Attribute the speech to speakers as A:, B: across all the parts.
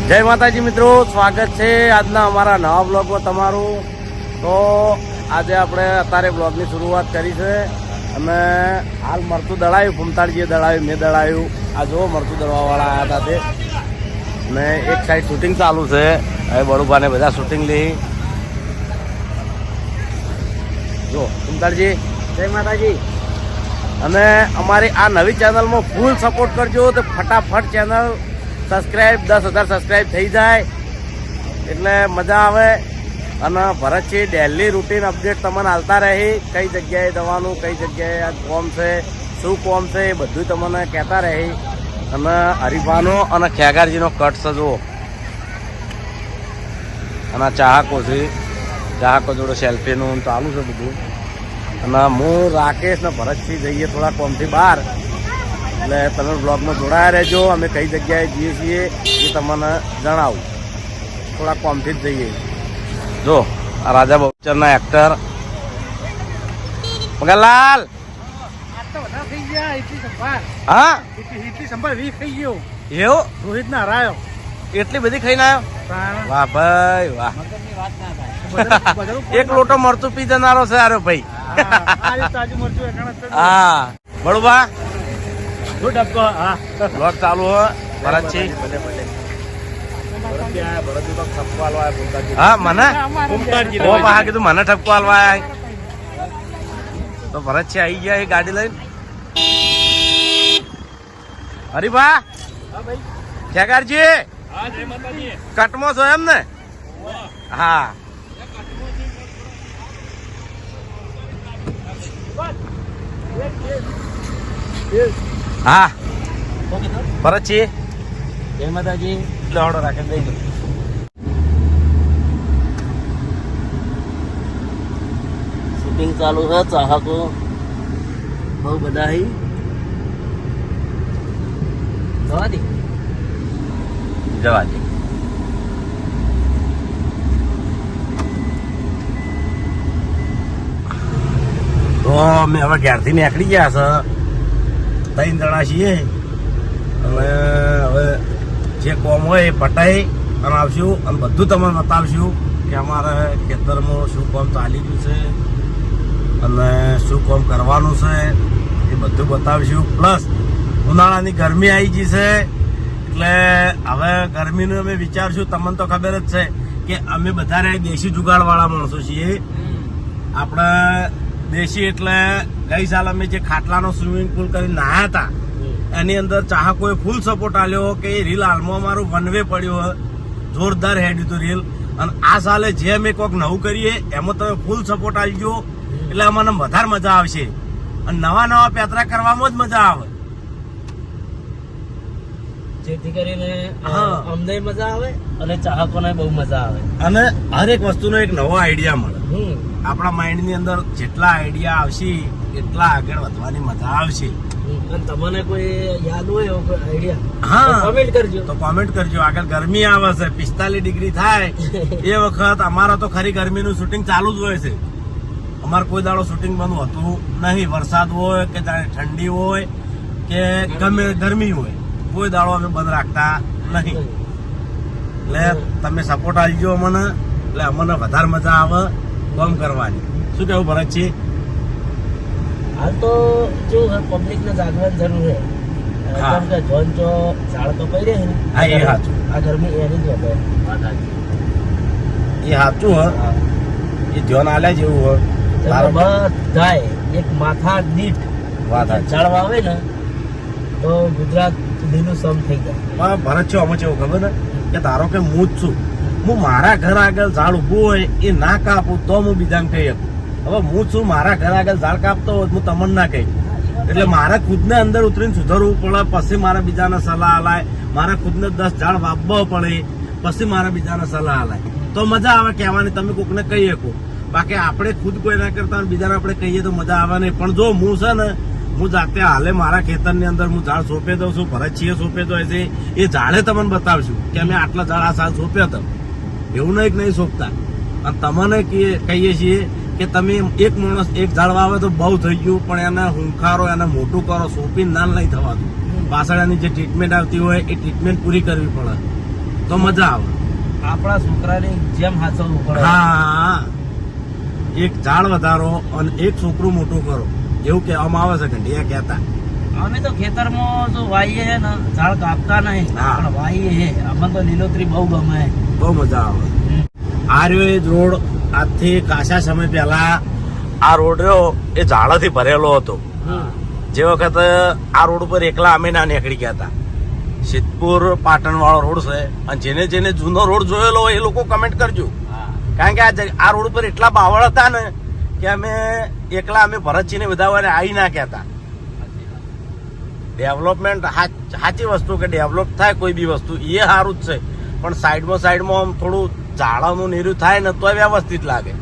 A: જય માતાજી મિત્રો, સ્વાગત છે આજના અમારા નવા બ્લોગમાં તમારું. તો આજે આપણે અત્યારે બ્લોગની શરૂઆત કરી છે. અમે હાલ મરચું દળાયું, ફૂમતાળજીએ દળાયું, મેં દળાયું. આ જો મરચું દળવાવાળા આવ્યા હતા તે, ને એક સાઈડ શૂટિંગ ચાલુ છે. હવે બળુભાને બધા શૂટિંગ લઈ. જો ફૂમતાળજી, જય માતાજી. અને અમારી આ નવી ચેનલમાં ફૂલ સપોર્ટ કરજો. તો ફટાફટ ચેનલ સબસ્ક્રાઈબ 10,000 સબસ્ક્રાઈબ થઈ જાય એટલે મજા આવે. અને ભરતજી ડેલી રૂટીન અપડેટ તમને આવતા રહે. કઈ જગ્યાએ જવાનું, કઈ જગ્યાએ આ કોમ છે, શું કોમ છે, એ બધું તમને કહેતા રહે. અને હરીફાનો અને ખેગારજીનો કટ સજવો અને ચાહકો છે. ચાહકો જોડે સેલ્ફીનું ચાલુ છે બધું. અને હું રાકેશ ને ભરતજી જઈએ થોડા કોમથી બહાર, એટલે તમે બ્લોગમાં જોડાયા રહેજો. અમે કઈ જગ્યાએ જઈએ છીએ એ તમને જણાવું. થોડા કોમથી જ જઈએ. જો આ રાજા બચ્ચનના એક્ટર મગનલાલ. હા એવું રોહિત ના હરાયો, એટલી બધી ખાઈને આવ્યો. વાહ ભાઈ વાહ. એક લોટો મરચું પી જનારો છે આરો ભાઈ. હા બળુબા બ્લોગ ચાલુ હોય. ભરતજી હા મને કીધું મને ઠપકો હાલવા આવ્યા. તો ભરતજી આવી ગયા એ ગાડી લઈને. હરીભા ખેગારજી કટમો છો એમ ને? હા હા ભરતજી જય માતાજી. લડો રાખે દઈ દો. શૂટિંગ ચાલુ છે. ચાહકો બહુ બધા હી. જવા દે જવા દે. તો અમે હવે ઘેરથી નીકળી ગયા છે. 3 જણા છીએ. અને હવે જે કોમ હોય એ પટાઈ અને આવશું અને બધું તમને બતાવશું કે અમારે ખેતરમાં શું કોમ ચાલી ગયું છે અને શું કોમ કરવાનું છે એ બધું બતાવશું. પ્લસ ઉનાળાની ગરમી આવી ગઈ છે એટલે હવે ગરમીનું અમે વિચારશું. તમને તો ખબર જ છે કે અમે બધા દેશી જુગાડવાળા માણસો છીએ. આપણે દેશી એટલે ગઈ સાલ અમે જે ખાટલાનો સ્વિમિંગ પુલ કરી નાહ્યા હતા એની અંદર ચાહકોએ ફૂલ સપોર્ટ આલ્યો કે એ રીલ હાલમાં અમારું વન વે પડ્યો, જોરદાર હેડ્યું હતું રીલ. અને આ સાલે જે અમે કોઈક નવું કરીએ એમાં તમે ફૂલ સપોર્ટ આલજો એટલે અમને વધારે મજા આવશે. અને નવા પેતરા કરવામાં જ મજા આવે, જેથી કરીને અમને મજા આવે અને ચાહકોને બહુ મજા આવે. અને હરેક વસ્તુનો એક નવો આઈડિયા મળે. આપણા માઇન્ડ ની અંદર જેટલા આઈડિયા આવશે એટલા આગળ વધવાની મજા આવશે. તમને કોઈ યાદ હોય આઈડિયા હા કોમેન્ટ કરજો. તો કોમેન્ટ કરજો. આગળ ગરમી આવે છે, 45 ડિગ્રી થાય એ વખત અમારા તો ખરી ગરમીનું શૂટિંગ ચાલુ જ હોય છે. અમારે કોઈ દાડો શૂટિંગ બંધ હોતું નહીં. વરસાદ હોય કે ઠંડી હોય કે ગમે ગરમી હોય, કોઈ દાડો અમે બંધ રાખતા નહીં. એટલે તમે સપોર્ટ આપજો અમને, એટલે અમને વધારે મજા આવે કામ કરવાની. શું કેવું ભરતજી? હાલ તો જો પબ્લિક ને જાગવાની જરૂર છે. કેમ કે જોન જો ઝાડ કપાઈ રહે ને એ સાચું. આ ગરમી એની જ હોય. એ સાચું હોય. એ જોન આલે જેવું હોય. બધાય એક માથા દીઠ ઝાડ વાવે ને તો ગુજરાત લીલું સમ થઈ જાય. ભરત છો અમે એવું ખબર ને કે ધારો કે હું જ છું, હું મારા ઘર આગળ ઝાડ ઉભું હોય એ ના કાપું તો હું બીજાને કહી શકું. હવે હું છું મારા ઘર આગળ ઝાડ કાપતો હોય હું તમને ના કહી. એટલે મારે ખુદને અંદર ઉતરીને સુધારવું પડે, પછી મારે બીજાને સલાહ આલાય. મારે ખુદને 10 ઝાડ વાવવા પડે, પછી મારે બીજાને સલાહ આલાય. તો મજા આવે કહેવાની. તમે કોકને કહી શકો. બાકી આપણે ખુદ કોઈ ના કરતા બીજાને આપણે કહીએ તો મજા આવે નહીં. પણ જો હું છે ને, હું જાતે હાલે મારા ખેતરની અંદર હું ઝાડ સોંપે દઉં છું. ભરતજીએ સોંપે તો છે એ ઝાડે તમને બતાવશું કે અમે આટલા ઝાડ આ સાલ સોંપ્યા હતા. એવું નહીં સોંપતા. અને તમને કહીએ છીએ કે તમે એક માણસ એક ઝાડ વાવે તો બહુ થઈ ગયું, પણ એને હુંખારો, એને મોટું કરો, સોંપીને નાન નહીં થવાતું. પાછળ એની જે ટ્રીટમેન્ટ આવતી હોય એ ટ્રીટમેન્ટ પૂરી કરવી પડે. તો મજા આવે. આપણા છોકરાને જેમ હાચવવું પડે. હા, એક ઝાડ વધારો અને એક છોકરું મોટું કરો એવું કહેવામાં આવે છે. ઘંટિયા કહેતા અમે તો ખેતરમાં જો વાઈએ હે ને ઝાડ કાપતા નહીં, પણ વાઈએ હે. અમને તો લીલોતરી બહુ ગમે, બહુ મજા આવે. આ રહ્યો એ રોડ આજથી કાશા સમય પહેલા આ રોડ રહ્યો એ ઝાડથી ભરેલો હતો. જે વખતે આ રોડ ઉપર એકલા અમે ના નીકળી ગયા હતા. સિદ્ધપુર પાટણ વાળો રોડ છે, અને જેને જેને જૂનો રોડ જોયેલો હોય એ લોકો કમેન્ટ કરજો. કારણ કે આ રોડ ઉપર એટલા બાવળ હતા ને કે અમે ભરતજી ને બધા આવી ના કહેતા. ડેવલપમેન્ટ સાચી વસ્તુ કે ડેવલપ થાય કોઈ બી વસ્તુ એ સારું જ છે, પણ સાઈડમાં આમ થોડું ઝાડાનું નીરું થાય ને તો વ્યવસ્થિત લાગે.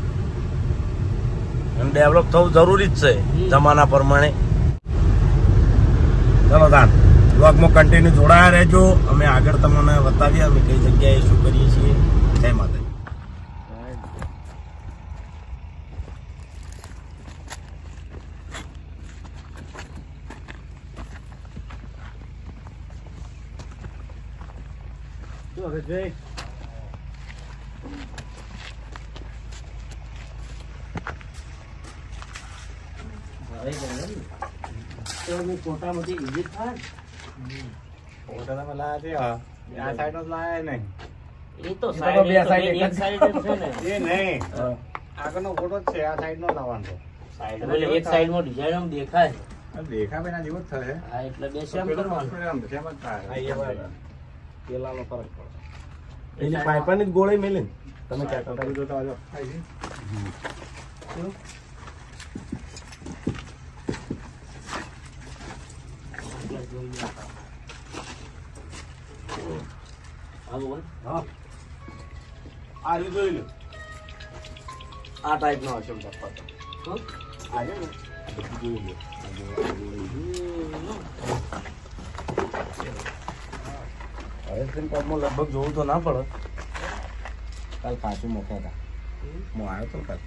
A: અને ડેવલપ થવું જરૂરી જ છે જમાના પ્રમાણે. ચલો તાન બ્લોગમાં કન્ટિન્યુ જોડાયા રહેજો. અમે આગળ તમને બતાવીએ અમે કઈ જગ્યાએ શું કરીએ છીએ. જય માતાજી. મોટામાંથી વિઝિટ થાય આ સાઈડ જ લાયા નહીં. એ તો સાઈડ બે સાઈડ એક સાઈડ છે ને એ નહીં આગળનો ફોટો જ છે. આ સાઈડ નો લાવવાનો સાઈડ એટલે એક સાઈડ માં ડિઝાઇન આમ દેખાય બેના જેવો જ થશે. હા એટલે બે સેમ કરવાનું આમ સેમ જ થાય. હા એ બરાબર પેલાનો ફરક પડે. એની પાઇપની જ ગોળી મેલી તમે ક્યાં કરતા જો તો આજો આ રીતે જોઈ લો. આ ટાઈપ નો હશે આજે ને જોઈ લો. લગભગ જોવું તો ના પડે. કાલ કાચું મોકલા હતા હું આવ્યો તો કાલ.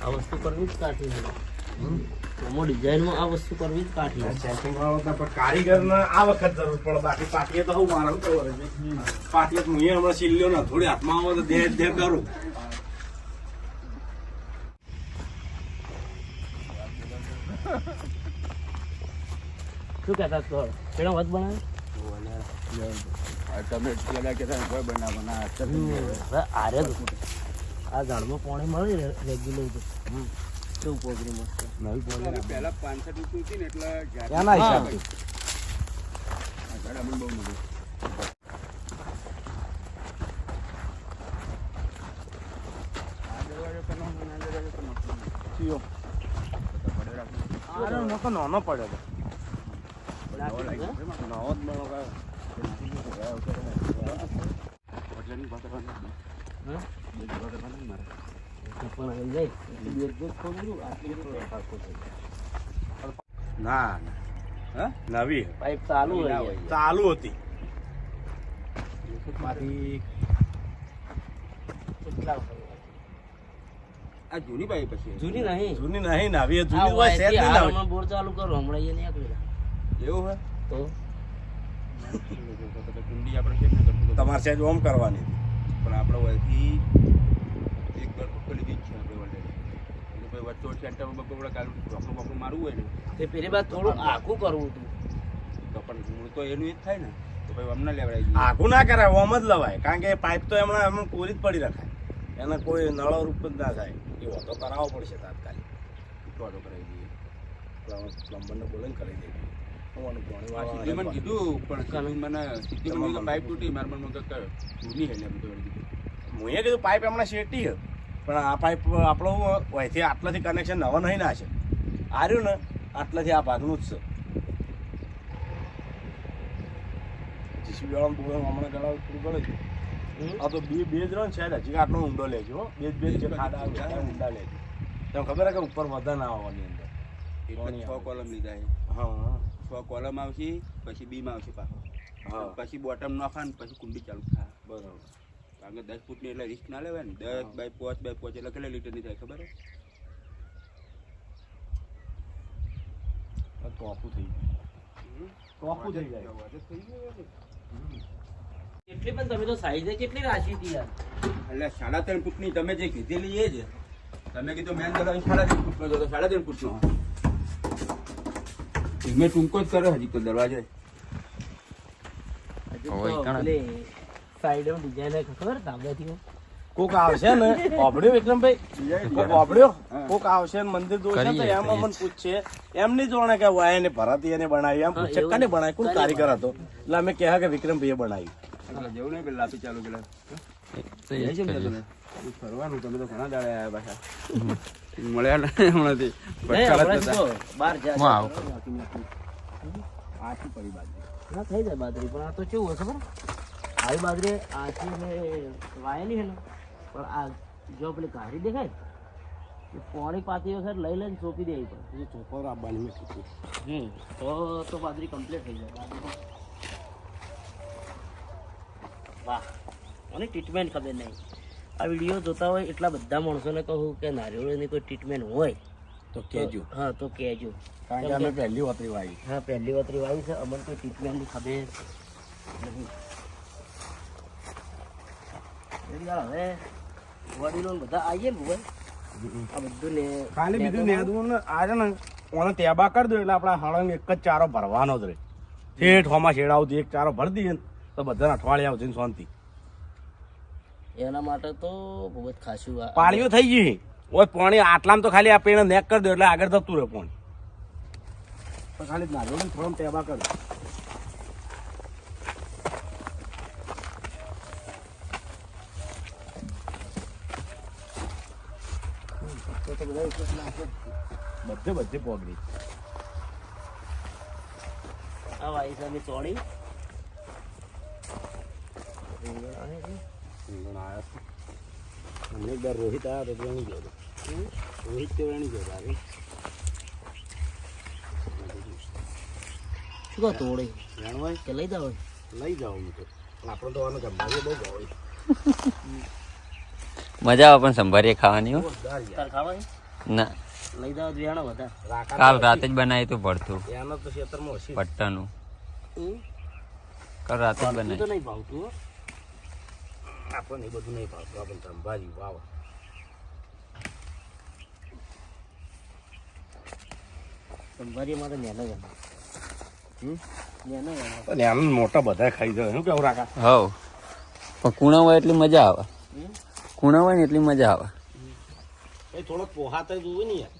A: આ વસ્તુ કરવી જ કાઠી ડિઝાઇનમાં આ વસ્તુ કરવી જ કાઠી. સેટિંગ વાળો હતા પણ કારીગર ને આ વખત જરૂર પડે. બાકી પાટીએ તો હું મારા પાટીએ હું હમણાં સિલ્લ્યો ને થોડી હાથમાં આવે તો દે કરું. શું કહેતા પેલો વધ બનાવે આ ઝાડમાં પાણી મળે રેગ્યુલર કેવું પોગરી મસ્ત નવી પોગરી પહેલા 500 રૂપિયા હતી ને એટલે ક્યાંના હિસાબથી બહુ મોટું. નાનો પડ્યો ના નવી પાઇપ ચાલુ હતી. આ જૂની પાઇપ છે. જૂની નહીં નવી જૂની બોર ચાલુ કરો હમણાં એ નીકળી. એવું હે તો કુંડી આપણે તમારે સાહેબ ઓમ કરવાની પણ આપણે વયથી એક દર પકડી દીધી છે આપણે ઓલરેડી. વચ્ચે સેન્ટરમાં બપોરે કાલ ઢોકળું મારવું હોય ને તે પેલી બાદ થોડું આખું કરવું હતું તો પણ મૂળ તો એનું જ થાય ને તો ભાઈ અમને લેવડાય. આખું ના કરાય ઓમ જ લવાય. કારણ કે પાઇપ તો એમણે એમ પૂરી જ પડી રખાય. એને કોઈ નળો રૂપ જ ના થાય. એ વાતો કરાવવો પડશે તાત્કાલિક. વાતો કરાવી દઈએ પ્લમ્બરને બોલાવીને કરી દઈએ. કીધું પણ મને પાઇપ તૂટી મારા મનમાં જૂની હે હું એ કીધું પાઇપ એમણે શેટી હે પણ આ પાઇપ આપણો અહીંથી આટલાથી કનેક્શન નવા નહીં ના છે. આ રહ્યું ને આટલાથી આ ભાગનું જ છે. જીસીબી વાળા હમણાં ગળા પૂરું કરે છે. આ તો બે જ રહ્યો ને સાહેબ હજી આટલો ઊંડો લેજો. બે જે ખાડા ઊંડા લેજો. તમને ખબર હે કે ઉપર વધા ના આવવાની અંદર 6 કોલમ લીધા છે. હા 6 કોલમ આવશે પછી બીમ આવશે પાછો. હા પછી બોટમ નાખા ને પછી કુંડી ચાલુ થાય. બરાબર. કારણ કે 10 ફૂટની એટલે રિસ્ક ના લેવાય ને. 10 બાય 5 એટલે કેટલા લીટરની થાય ખબર હે? ટોપું થઈ જાય. કેટલી પણ તમે તો સાઈઝે કેટલી રાખી હતી યાર?
B: એટલે 3.5 ફૂટની તમે જે કીધેલી એ જ. તમે કીધું મેન દરવાજો 3.5 ફૂટનો હતો, 3.5 ફૂટનો. મેં ટૂંકો જ કર્યો હજી તો દરવાજો.
A: સાઈડ ડિઝાઇન ખબર તાંબાથી
C: કોક આવશે ને ઓબડ્યો વિક્રમભાઈ, કોક ઓબડ્યો કોક આવશે ને મંદિર જોશે તો એમ અમને પૂછશે, એમ નહીં જોણે કે વાય ને ભરતી એને બનાવી, એમ પૂછે કને બનાવી, કોણ કારીગર હતો? એટલે અમે કહ્યા કે વિક્રમભાઈએ બનાવી.
B: જેવું નહીં પેલા લાપી ચાલુ પેલા ફરવાનું. તમે તો ઘણા દાડે આવ્યા પાછા મળ્યા ને હમણાંથી.
C: આખી પડી બાજુ
A: ના થઈ જાય બાજરી, પણ આ તો કેવું હોય ખબર? આવી બાજરી આથી અમે વાયેલી છે ને, પણ આ જો પેલી કાઢી દેખાય એ પોણી પાતી વખત લઈ લઈને ચોપી દે પણ
C: ચોપર આપવાની મેં કીધું.
A: તો બાજરી કમ્પ્લીટ થઈ જાય. વાહ, અને ટ્રીટમેન્ટ ખબર નહીં. આ વિડીયો જોતા હોય એટલા બધા માણસોને કહું કે નારિયેળની કોઈ ટ્રીટમેન્ટ હોય
C: તો કહેજો.
A: હા તો કહેજો,
C: કારણ કે અમે પહેલી વતરી વાવી.
A: હા પહેલી વતરી વાવી છે, અમને કોઈ ટ્રીટમેન્ટની ખબર નહીં. હવે વડીલો બધા આવીએ ને ભાઈ, આ બધું ને
C: ખાલી બીજું નેદવું ને આજે ને ઓને ટેબા કરી દો એટલે આપણા હળંગ એક જ ચારો ભરવાનો જ રહે. ઠેઠ હોમાં શેડાવતી એક ચારો ભરી દઈએ ને તો બધાને અઠવાડિયા આવતી શાંતિ.
A: એના માટે તો બહુ જ ખાસું
C: પાળીઓ થઈ ગઈ ઓય પાણી આટલામાં તો ખાલી આ પેણે નેક કરી દો એટલે આગળ જતું રહે પાણી. તો ખાલી નાગો ને થોડો ટેબા કરી દો. બધે પોગડી
A: આ વાઈ સામે ચોળી
C: રોહિત આવ્યા તો વેણી ગયો. રોહિત તો વેણી ગયો તારી
A: શું કહો તોડે
C: વેણવાય
A: કે લઈ જાવ?
C: લઈ જાવ હું તો આપણે તો આનો જમવાનું બહુ ભાવે.
D: મજા આવે પણ સંભારીએ ખાવાની હો.
A: તાર ખાવા
D: ના
A: લઈ જાવ વેણો બધા.
D: કાલ રાતે જ બનાવી તું ભરતું
C: એનો તો ખેતરમાં હશે
D: પટ્ટાનું. કાલ રાતે જ
A: તો
D: બનાવી.
A: નહીં ભાવતું હો.
C: આપણને એ બધું નહીં ભાવતું, આપણને સંભાજી વાવ.
A: સંભારી માં તો નેનો વેણો. નેનો વેણો.
C: અને આનંદ મોટા બધા ખાઈ જાય. શું કેવું રાકા?
D: હવ પણ કુણા હોય એટલી મજા આવે. કુણા હોય ને એટલી મજા આવે.
C: એ થોડો પોહાતા જોવું ને યાર.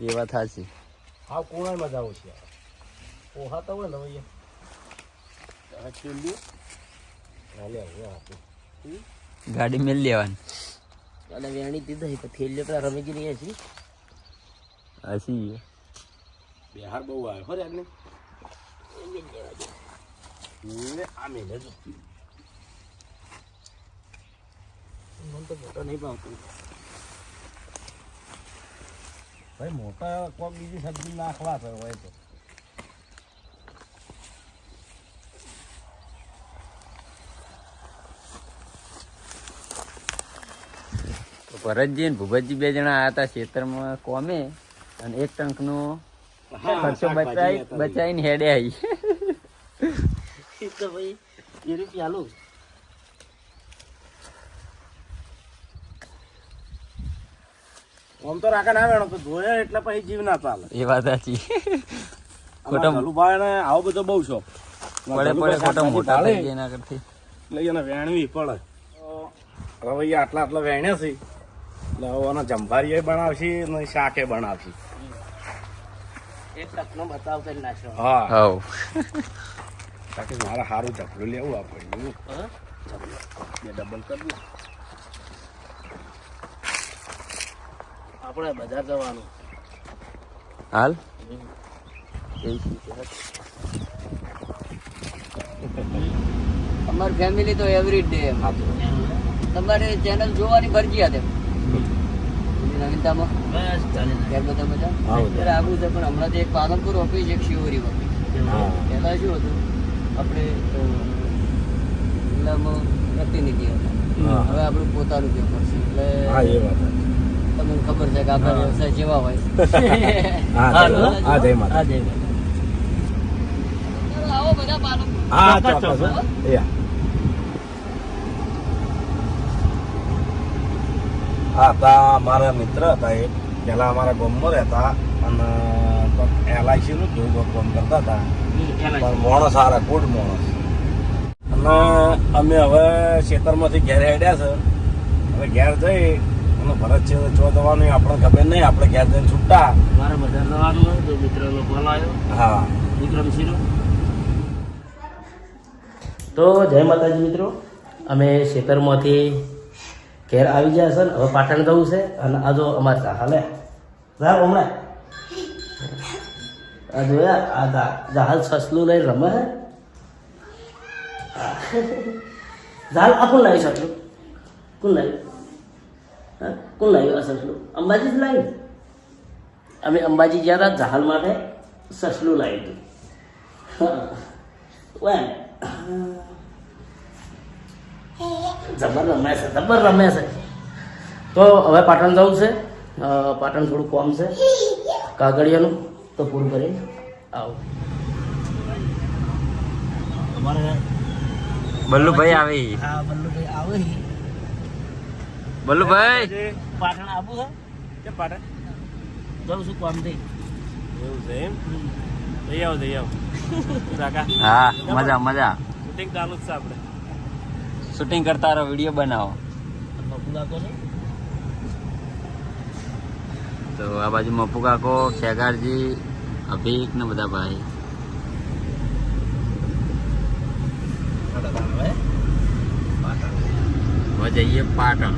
D: એ વાત સાચી.
C: હા કોણા મજા આવશે પોહાતા હોય ને હવે છેલ્લું હાલે હવે આપું
D: ગાડી મેલ લેવાની.
A: અને વેણી દીધી તો થેલીઓ પેલા રમીજી નહીં હશે.
D: હસી
C: બિહાર બહુ આવ્યો હો યાર ને આ મેલે જો
A: મને તો મોટો નહીં ભાવતું.
C: ભાઈ મોટા કોક બીજી સબ્જી નાખવા તો હોય તો
D: ભરતજી ને ભૂપતજી 2 જણા આવ્યા હતા ખેતરમાં કોમે અને એક ટંકનો ખર્ચો બચાવીને હેડે આવી.
A: તો ભાઈ એ રૂપિયા લો.
C: આમ તો રાકા ના વેણો તો જોયા એટલે પછી જીવ ના ચાલે.
D: એ વાત સાચી.
C: ખોટા ગલુભાઈ ને આવો બધો બહુ શોખ
D: પડે ખોટા મોટા થઈ ગયા એના કરતી
C: એટલે એને વેણવી પડે. રવૈયા આટલા વેણ્યા છે એટલે હવે જંભારી બનાવશે ને શાકે બનાવશે.
A: એક ટકનો બતાવ કરી નાખ્યો.
C: હા
D: હવ
C: બાકી મારે સારું ઝપડું લેવું આપણે
A: હા
C: ડબલ કરવું.
A: આપણે બજાર જવાનું.
D: હાલ
E: અમારી ફેમિલી તો એવરી ડે તમારે ચેનલ જોવાની ફરજિયાત એમ નવીનતામાં
A: બસ ચાલે.
E: ઘેર બધા મજા અત્યારે આવું છે પણ હમણાં એક પાલનપુર ઓફિસ એક શિવરીમાં પહેલાં શું હતું આપણે જિલ્લામાં પ્રતિનિધિ હતા હવે આપણું પોતાનું પેપર છે એટલે તમને ખબર છે કે આપણા વ્યવસાય જેવા હોય આવો બધા પાલનપુર.
C: હા ચોક્કસ. આ હતા મારા મિત્ર હતા. એ પેલા અમારા ગામમાં રહેતા અને LIC નું જેવું કામ કરતા હતા. પણ માણસ સારા ગુડ માણસ. અને અમે હવે ખેતરમાંથી ઘેર હેડ્યા છે. હવે ઘેર જઈ અને ભરત છે ચો જવાનું આપણે ખબર નહીં. આપણે ઘેર જઈને છૂટા
A: મારે બધા જવાનું હોય તો મિત્રનો કોલ આવ્યો.
C: હા
A: વિક્રમસિંહનો. તો જય માતાજી મિત્રો, અમે ખેતરમાંથી ઘેર આવી ગયા છે ને હવે પાટણ જવું છે. અને આ જો અમારે હાલે હમણાં આ જોયા આ જહાજ સસલું લઈને રમે છે. ઝાલ આ કોણ લાવી સસલું? કોણ લાવ્યું? હા કોણ લાવ્યું આ સસલું? અંબાજી જ લાવ્યું. અમે અંબાજી ગયા હતા જહાલ માટે સસલું લાવ્યું હતું. જબર રમે છે, જબર રમે છે. તો હવે પાટણ જવું છે. પાટણ થોડું કોમ છે કાગળિયાનું, તો પૂરું કરીને આવું. અમારે
D: બલ્લુભાઈ આવી.
A: હા બલ્લુભાઈ આવે.
D: બલ્લુભાઈ
A: પાટણ આવું છે કે પાટણ જવું છું કોમથી.
C: એવું છે એમ? જઈ આવો કાકા.
D: હા મજા મજા.
C: શૂટિંગ ચાલુ જ છે આપણે.
D: શૂટિંગ કરતા રહો, વિડીયો બનાવો.
A: બાપુ કાકો છે.
D: તો આ બાજુ મપુ કાકો, ખેગારજી, અભિક ને બધા ભાઈ. હવે જઈએ પાટણ.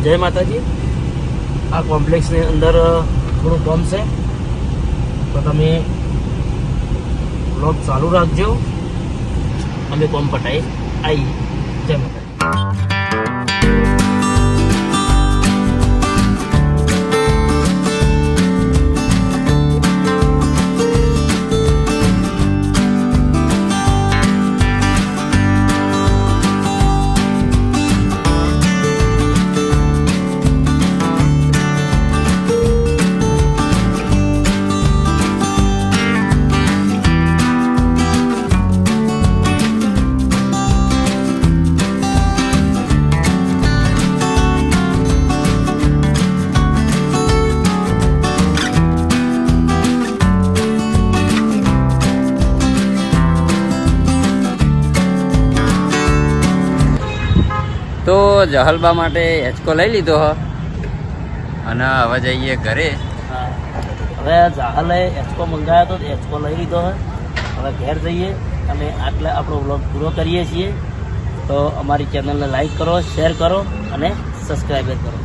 A: જય માતાજી. આ કોમ્પ્લેક્સની અંદર થોડું કામ છે તો તમે બ્લોગ ચાલુ રાખજો. અમે કોમ પટાઈ આવી. જય માતાજી.
D: તો જહલબા માટે હેચકો લઈ લીધો હ અને હવે જઈએ ઘરે.
A: હવે જાહલે હેચકો મંગાવ્યો તો હેચકો લઈ લીધો હોય. હવે ઘેર જઈએ અને આટલે આપણો વ્લોગ પૂરો કરીએ છીએ. તો અમારી ચેનલને લાઈક કરો, શેર કરો અને સબસ્ક્રાઈબ કરો.